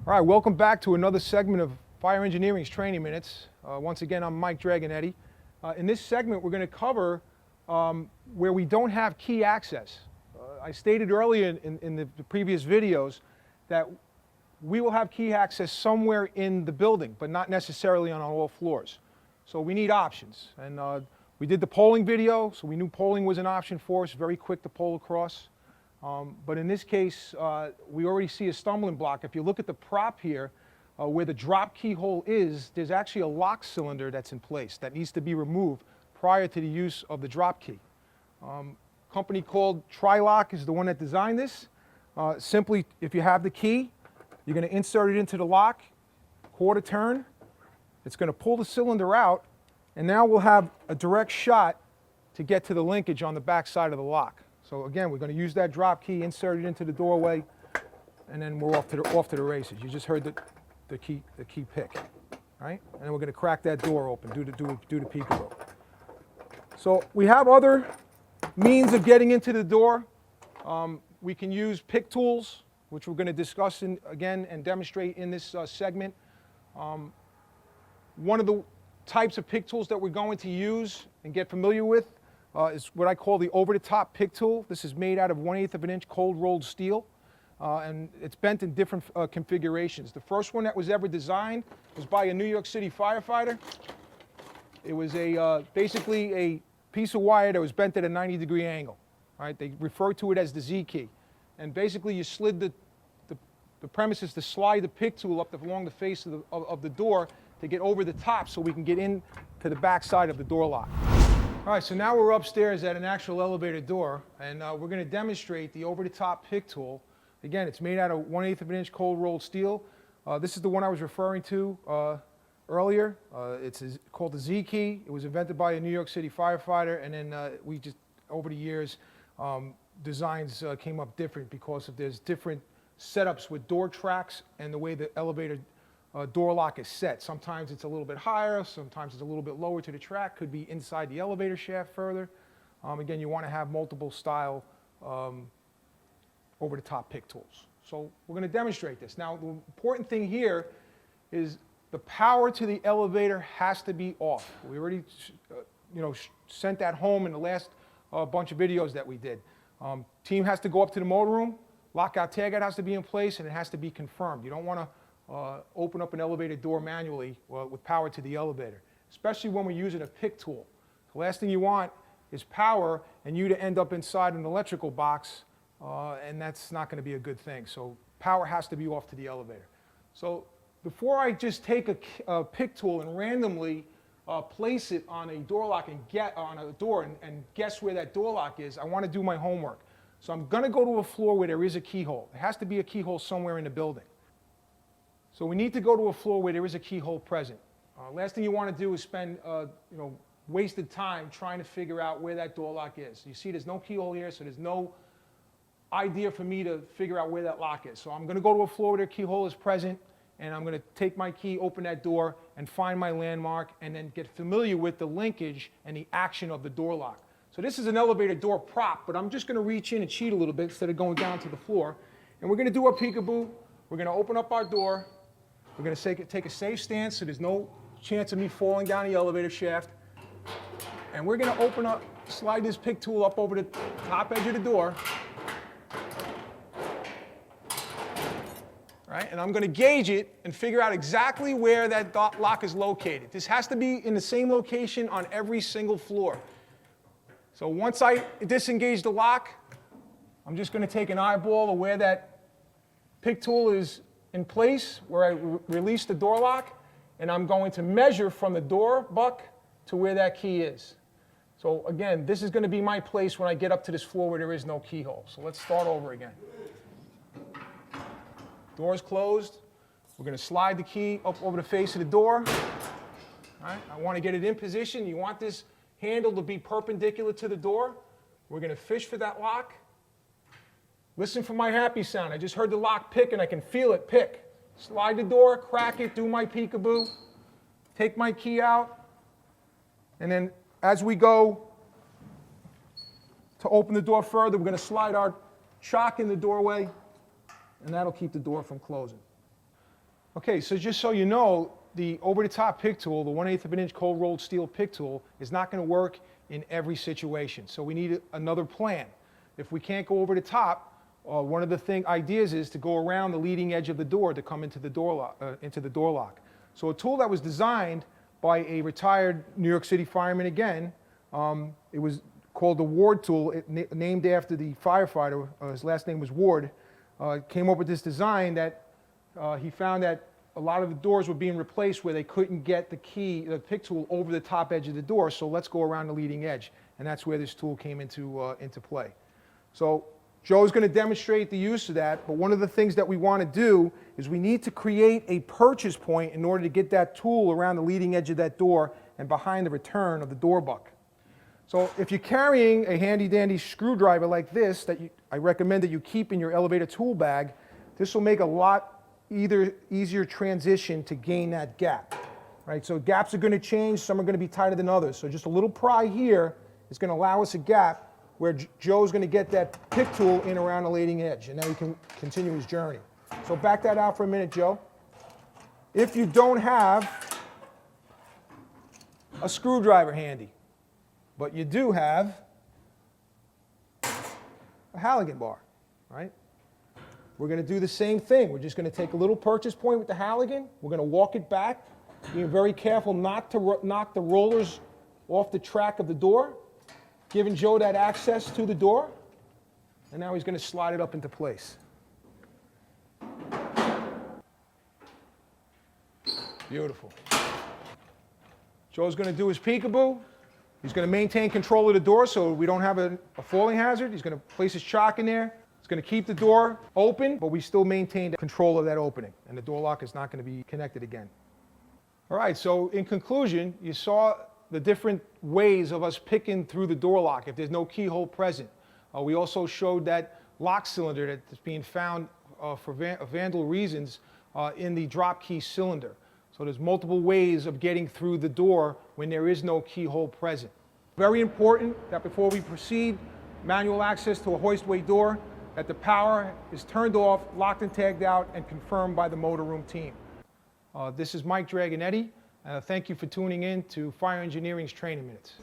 All right, welcome back to another segment of Fire Engineering's Training Minutes. Once again, I'm Mike Dragonetti. In this segment, we're going to cover where we don't have key access. I stated earlier in the previous videos that we will have key access somewhere in the building, but not necessarily on all floors. So we need options. And we did the polling video, so we knew polling was an option for us, very quick to poll across. But in this case, we already see a stumbling block. If you look at the prop here, where the drop keyhole is, there's actually a lock cylinder that's in place that needs to be removed prior to the use of the drop key. Company called Trilock is the one that designed this. Simply, if you have the key, you're going to insert it into the lock, quarter turn. It's going to pull the cylinder out, and now we'll have a direct shot to get to the linkage on the back side of the lock. So again, we're going to use that drop key, insert it into the doorway, and then we're off to the races. You just heard the key pick, right? And then we're going to crack that door open, do the peekaboo. So we have other means of getting into the door. We can use pick tools, which we're going to discuss again and demonstrate in this segment. One of the types of pick tools that we're going to use and get familiar with is what I call the over-the-top pick tool. This is made out of 1/8 of an inch cold rolled steel, and it's bent in different configurations. The first one that was ever designed was by a New York City firefighter. It was basically a piece of wire that was bent at a 90-degree angle. Right? They refer to it as the Z key. And basically you slid the premise is to slide the pick tool up along the face of the door to get over the top so we can get in to the back side of the door lock. All right, so now we're upstairs at an actual elevator door, and we're going to demonstrate the over-the-top pick tool. Again, it's made out of 1/8 of an inch cold rolled steel. This is the one I was referring to earlier. It's called the Z key. It was invented by a New York City firefighter, and then we just, over the years, designs came up different because there's different setups with door tracks and the way the elevator door lock is set. Sometimes it's a little bit higher, sometimes it's a little bit lower to the track, could be inside the elevator shaft further. Again, you want to have multiple style over-the-top pick tools. So we're going to demonstrate this. Now, the important thing here is the power to the elevator has to be off. We already sent that home in the last bunch of videos that we did. Team has to go up to the motor room, lockout tagout has to be in place, and it has to be confirmed. You don't want to open up an elevator door manually with power to the elevator, especially when we're using a pick tool. The last thing you want is power and you to end up inside an electrical box, and that's not going to be a good thing. So power has to be off to the elevator. So before I just take a pick tool and randomly place it on a door lock and get on a door and guess where that door lock is, I want to do my homework. So I'm going to go to a floor where there is a keyhole. There has to be a keyhole somewhere in the building. So we need to go to a floor where there is a keyhole present. Last thing you want to do is spend wasted time trying to figure out where that door lock is. You see there's no keyhole here, so there's no idea for me to figure out where that lock is. So I'm going to go to a floor where the keyhole is present, and I'm going to take my key, open that door, and find my landmark, and then get familiar with the linkage and the action of the door lock. So this is an elevator door prop, but I'm just going to reach in and cheat a little bit instead of going down to the floor. And we're going to do our peekaboo. We're going to open up our door. We're going to take a safe stance so there's no chance of me falling down the elevator shaft. And we're going to open up, slide this pick tool up over the top edge of the door. Right? And I'm going to gauge it and figure out exactly where that lock is located. This has to be in the same location on every single floor. So once I disengage the lock, I'm just going to take an eyeball of where that pick tool is in place, where I release the door lock, and I'm going to measure from the door buck to where that key is. So again, this is going to be my place when I get up to this floor where there is no keyhole. So let's start over again. Door's closed. We're going to slide the key up over the face of the door. All right, I want to get it in position. You want this handle to be perpendicular to the door. We're going to fish for that lock. Listen for my happy sound. I just heard the lock pick and I can feel it pick. Slide the door, crack it, do my peekaboo, take my key out, and then as we go to open the door further, we're going to slide our chock in the doorway, and that'll keep the door from closing. Okay, so just so you know, the over-the-top pick tool, the 1/8 of an inch cold rolled steel pick tool, is not going to work in every situation. So we need another plan. If we can't go over the top, one of the ideas is to go around the leading edge of the door to come into the door lock. So a tool that was designed by a retired New York City fireman again, it was called the Ward tool, named after the firefighter. His last name was Ward. Came up with this design that he found that a lot of the doors were being replaced where they couldn't get the pick tool over the top edge of the door, so let's go around the leading edge. And that's where this tool came into play. So Joe's going to demonstrate the use of that, but one of the things that we want to do is we need to create a purchase point in order to get that tool around the leading edge of that door and behind the return of the door buck. So if you're carrying a handy-dandy screwdriver like this, I recommend that you keep in your elevator tool bag, this will make a lot easier transition to gain that gap. Right? So gaps are going to change, some are going to be tighter than others. So just a little pry here is going to allow us a gap where Joe's going to get that pick tool in around the leading edge, and then he can continue his journey. So back that out for a minute, Joe. If you don't have a screwdriver handy, but you do have a Halligan bar, right? We're going to do the same thing. We're just going to take a little purchase point with the Halligan. We're going to walk it back, being very careful not to knock the rollers off the track of the door, giving Joe that access to the door, and now he's going to slide it up into place. Beautiful. Joe's going to do his peekaboo. He's going to maintain control of the door so we don't have a falling hazard. He's going to place his chock in there. It's going to keep the door open, but we still maintain control of that opening, and the door lock is not going to be connected again. All right, so in conclusion, you saw the different ways of us picking through the door lock if there's no keyhole present. We also showed that lock cylinder that's being found for vandal reasons in the drop key cylinder. So there's multiple ways of getting through the door when there is no keyhole present. Very important that before we proceed, manual access to a hoistway door, that the power is turned off, locked and tagged out, and confirmed by the motor room team. This is Mike Dragonetti. Thank you for tuning in to Fire Engineering's Training Minutes.